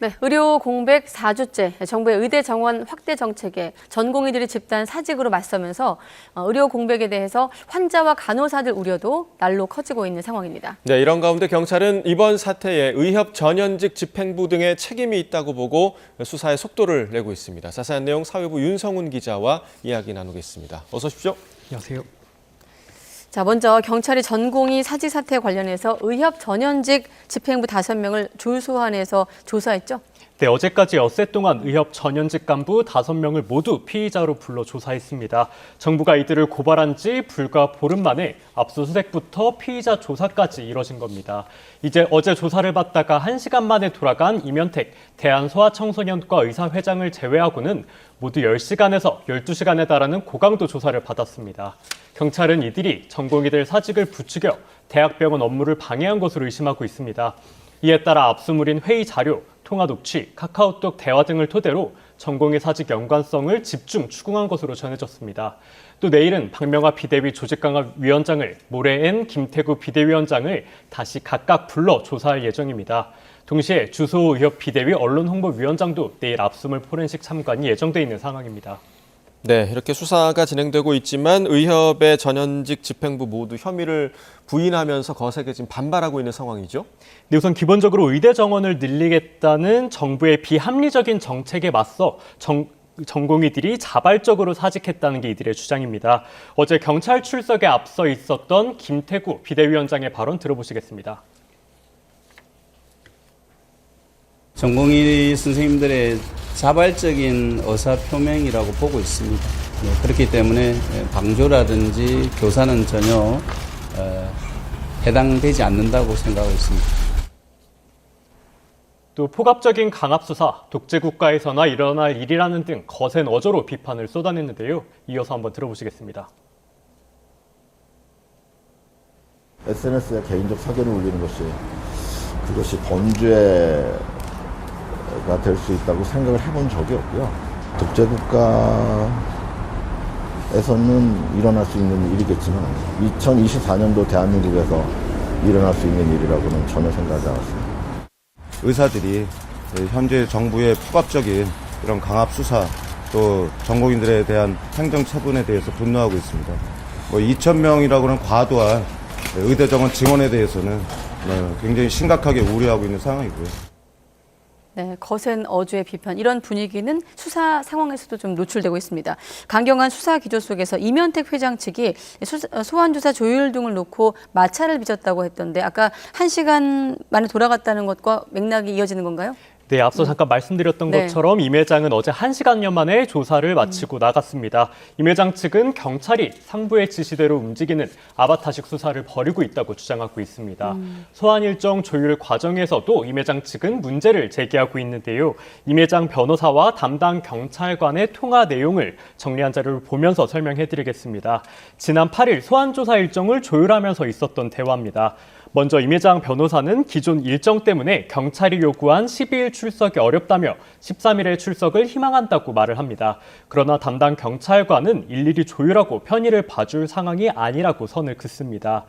네, 의료 공백 4주째 정부의 의대 정원 확대 정책에 전공의들이 집단 사직으로 맞서면서 의료 공백에 대해서 환자와 간호사들 우려도 날로 커지고 있는 상황입니다. 네, 이런 가운데 경찰은 이번 사태에 의협 전현직 집행부 등의 책임이 있다고 보고 수사에 속도를 내고 있습니다. 자세한 내용 사회부 윤성훈 기자와 이야기 나누겠습니다. 어서 오십시오. 안녕하세요. 자, 먼저 경찰이 전공의 사직 사태 관련해서 의협 전현직 집행부 5명을 졸소환해서 조사했죠? 네, 어제까지 엿새 동안 의협 전현직 간부 5명을 모두 피의자로 불러 조사했습니다. 정부가 이들을 고발한 지 불과 보름 만에 압수수색부터 피의자 조사까지 이뤄진 겁니다. 이제 어제 조사를 받다가 1시간 만에 돌아간 이면택 대한소아청소년과 의사회장을 제외하고는 모두 10시간에서 12시간에 달하는 고강도 조사를 받았습니다. 경찰은 이들이 전공의들 사직을 부추겨 대학병원 업무를 방해한 것으로 의심하고 있습니다. 이에 따라 압수물인 회의 자료, 통화 녹취, 카카오톡 대화 등을 토대로 전공의 사직 연관성을 집중 추궁한 것으로 전해졌습니다. 또 내일은 박명화 비대위 조직강화위원장을, 모레엔 김태구 비대위원장을 다시 각각 불러 조사할 예정입니다. 동시에 주소 의협 비대위 언론홍보위원장도 내일 압수물 포렌식 참관이 예정돼 있는 상황입니다. 네, 이렇게 수사가 진행되고 있지만 의협의 전현직 집행부 모두 혐의를 부인하면서 거세게 지금 반발하고 있는 상황이죠. 네, 우선 기본적으로 의대 정원을 늘리겠다는 정부의 비합리적인 정책에 맞서 전공의들이 자발적으로 사직했다는 게 이들의 주장입니다. 어제 경찰 출석에 앞서 있었던 김태구 비대위원장의 발언 들어보시겠습니다. 전공의 선생님들의 자발적인 의사표명이라고 보고 있습니다. 그렇기 때문에 방조라든지 교사는 전혀 해당되지 않는다고 생각하고 있습니다. 또 포갑적인 강압수사, 독재국가에서나 일어날 일이라는 등 거센 어조로 비판을 쏟아냈는데요. 이어서 한번 들어보시겠습니다. SNS에 개인적 사견을 올리는 그것이 범죄가 될 수 있다고 생각을 해본 적이 없고요. 독재국가에서는 일어날 수 있는 일이겠지만 2024년도 대한민국에서 일어날 수 있는 일이라고는 전혀 생각하지 않았습니다. 의사들이 현재 정부의 폭압적인 이런 강압 수사 또 전공인들에 대한 행정 처분에 대해서 분노하고 있습니다. 2,000명이라고 하는 과도한 의대 정원 증원에 대해서는 굉장히 심각하게 우려하고 있는 상황이고요. 네, 거센 어조의 비판, 이런 분위기는 수사 상황에서도 좀 노출되고 있습니다. 강경한 수사 기조 속에서 이면택 회장 측이 소환조사 조율 등을 놓고 마찰을 빚었다고 했던데 아까 1시간 만에 돌아갔다는 것과 맥락이 이어지는 건가요? 네, 앞서 잠깐 말씀드렸던 것처럼 임 회장은 어제 1시간여 만에 조사를 마치고 나갔습니다. 임 회장 측은 경찰이 상부의 지시대로 움직이는 아바타식 수사를 벌이고 있다고 주장하고 있습니다. 소환 일정 조율 과정에서도 임 회장 측은 문제를 제기하고 있는데요. 임 회장 변호사와 담당 경찰관의 통화 내용을 정리한 자료를 보면서 설명해드리겠습니다. 지난 8일 소환 조사 일정을 조율하면서 있었던 대화입니다. 먼저 임 회장 변호사는 기존 일정 때문에 경찰이 요구한 12일 출석이 어렵다며 13일의 출석을 희망한다고 말을 합니다. 그러나 담당 경찰관은 일일이 조율하고 편의를 봐줄 상황이 아니라고 선을 긋습니다.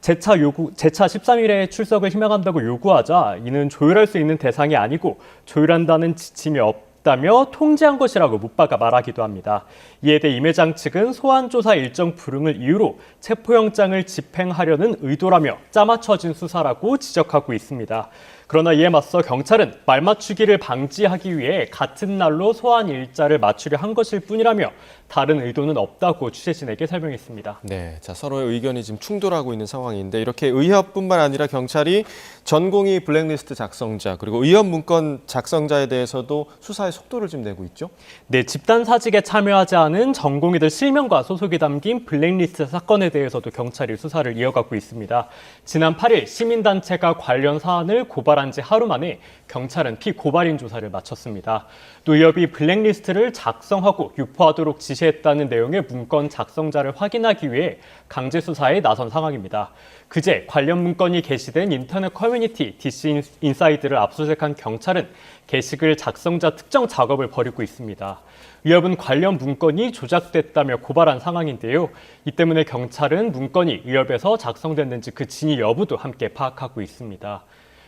재차 13일에 출석을 희망한다고 요구하자 이는 조율할 수 있는 대상이 아니고 조율한다는 지침이 없다며 통지한 것이라고 못 박아 말하기도 합니다. 이에 대해 임 회장 측은 소환조사 일정 불응을 이유로 체포영장을 집행하려는 의도라며 짜맞춰진 수사라고 지적하고 있습니다. 그러나 이에 맞서 경찰은 말맞추기를 방지하기 위해 같은 날로 소환 일자를 맞추려 한 것일 뿐이라며 다른 의도는 없다고 취재진에게 설명했습니다. 네, 자, 서로의 의견이 지금 충돌하고 있는 상황인데 이렇게 의협뿐만 아니라 경찰이 전공의 블랙리스트 작성자 그리고 의협 문건 작성자에 대해서도 수사에 속도를 좀 내고 있죠? 네, 집단 사직에 참여하지 않은 전공의들 실명과 소속이 담긴 블랙리스트 사건에 대해서도 경찰이 수사를 이어가고 있습니다. 지난 8일 시민단체가 관련 사안을 고발한 지 하루 만에 경찰은 피고발인 조사를 마쳤습니다. 또 의협이 블랙리스트를 작성하고 유포하도록 지시했다는 내용의 문건 작성자를 확인하기 위해 강제 수사에 나선 상황입니다. 그제 관련 문건이 게시된 인터넷 커뮤니티 DC 인사이드를 압수수색한 경찰은 게시글 작성자 특정 작업을 벌이고 있습니다. 의협은 관련 문건이 조작됐다며 고발한 상황인데요. 이 때문에 경찰은 문건이 의협에서 작성됐는지 그 진위 여부도 함께 파악하고 있습니다.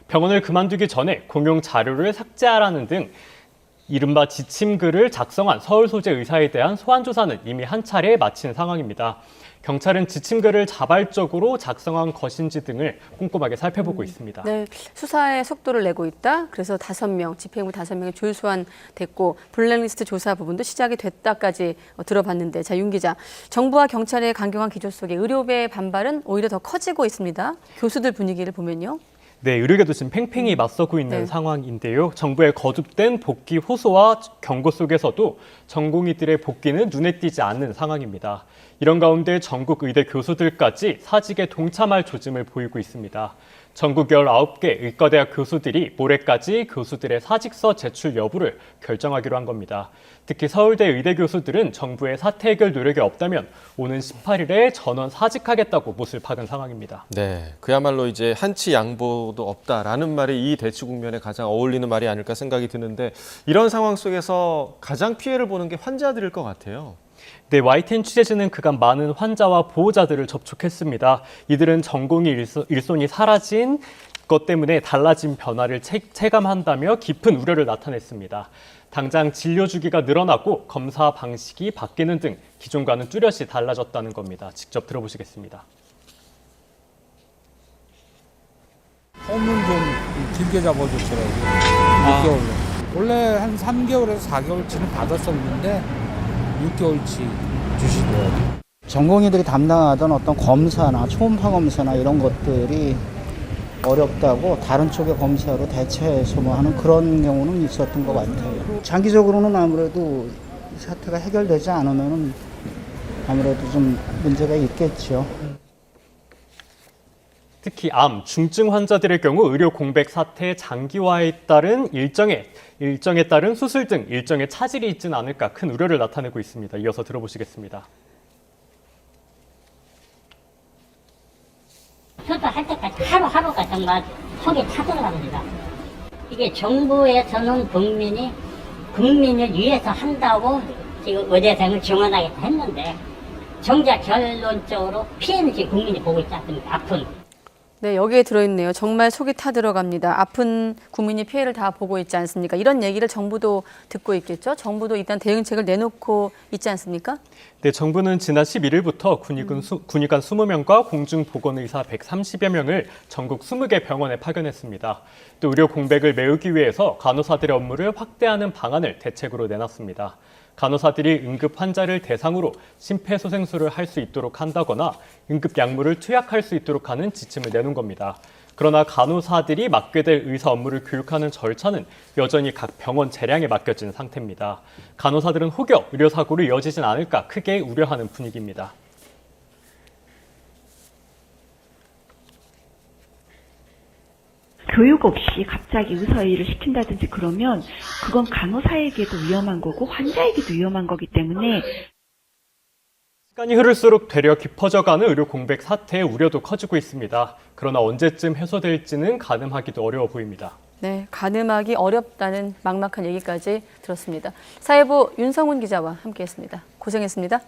병원을 그만두기 전에 공용 자료를 삭제하라는 등 이른바 지침글을 작성한 서울 소재 의사에 대한 소환 조사는 이미 한 차례 마친 상황입니다. 경찰은 지침글을 자발적으로 작성한 것인지 등을 꼼꼼하게 살펴보고 있습니다. 네, 수사에 속도를 내고 있다. 그래서 5명, 집행부 5명이 졸소환됐고 블랙리스트 조사 부분도 시작이 됐다까지 들어봤는데, 자, 윤 기자, 정부와 경찰의 강경한 기조 속에 의료계의 반발은 오히려 더 커지고 있습니다. 교수들 분위기를 보면요. 네, 의료계도 지금 팽팽히 맞서고 있는 네. 상황인데요. 정부의 거듭된 복귀 호소와 경고 속에서도 전공의들의 복귀는 눈에 띄지 않는 상황입니다. 이런 가운데 전국 의대 교수들까지 사직에 동참할 조짐을 보이고 있습니다. 전국 19개 의과대학 교수들이 모레까지 교수들의 사직서 제출 여부를 결정하기로 한 겁니다. 특히 서울대 의대 교수들은 정부의 사태 해결 노력이 없다면 오는 18일에 전원 사직하겠다고 못을 박은 상황입니다. 네, 그야말로 이제 한치 양보도 없다라는 말이 이 대치 국면에 가장 어울리는 말이 아닐까 생각이 드는데, 이런 상황 속에서 가장 피해를 보는 게 환자들일 것 같아요. 네, YTN 취재진은 그간 많은 환자와 보호자들을 접촉했습니다. 이들은 전공의 일손이 사라진 것 때문에 달라진 변화를 체감한다며 깊은 우려를 나타냈습니다. 당장 진료 주기가 늘어나고 검사 방식이 바뀌는 등 기존과는 뚜렷이 달라졌다는 겁니다. 직접 들어보시겠습니다. 홈은 좀 길게 잡아줬더라고요. 6개월로. 원래 한 3개월에서 4개월치는 받았었는데 6개월치 주시더라고요. 전공의들이 담당하던 어떤 검사나 초음파 검사나 이런 것들이 어렵다고 다른 쪽의 검사로 대체해서 뭐 하는 그런 경우는 있었던 것 같아요. 장기적으로는 아무래도 이 사태가 해결되지 않으면 아무래도 좀 문제가 있겠죠. 특히 암, 중증 환자들의 경우 의료 공백 사태 장기화에 따른 일정에 따른 수술 등 일정에 차질이 있지는 않을까 큰 우려를 나타내고 있습니다. 이어서 들어보시겠습니다. 수술할 때까지 하루하루가 정말 속이 타들어갑니다. 이게 정부에서는 국민을 위해서 한다고 지금 의대생을 지원하겠다 했는데 정작 결론적으로 피해는 지금 국민이 보고 있지 않습니까? 아픈. 네, 여기에 들어있네요. 정말 속이 타들어갑니다. 아픈 국민이 피해를 다 보고 있지 않습니까? 이런 얘기를 정부도 듣고 있겠죠? 정부도 일단 대응책을 내놓고 있지 않습니까? 네, 정부는 지난 11일부터 군의관 20명과 공중보건의사 130여 명을 전국 20개 병원에 파견했습니다. 또 의료 공백을 메우기 위해서 간호사들의 업무를 확대하는 방안을 대책으로 내놨습니다. 간호사들이 응급 환자를 대상으로 심폐소생술을 할 수 있도록 한다거나 응급 약물을 투약할 수 있도록 하는 지침을 내놓은 겁니다. 그러나 간호사들이 맡게 될 의사 업무를 교육하는 절차는 여전히 각 병원 재량에 맡겨진 상태입니다. 간호사들은 혹여 의료사고로 이어지진 않을까 크게 우려하는 분위기입니다. 교육 없이 갑자기 의사일을 시킨다든지 그러면 그건 간호사에게도 위험한 거고 환자에게도 위험한 거기 때문에 시간이 흐를수록 되려 깊어져가는 의료 공백 사태의 우려도 커지고 있습니다. 그러나 언제쯤 해소될지는 가늠하기도 어려워 보입니다. 네, 가늠하기 어렵다는 막막한 얘기까지 들었습니다. 사회부 윤성훈 기자와 함께했습니다. 고생했습니다.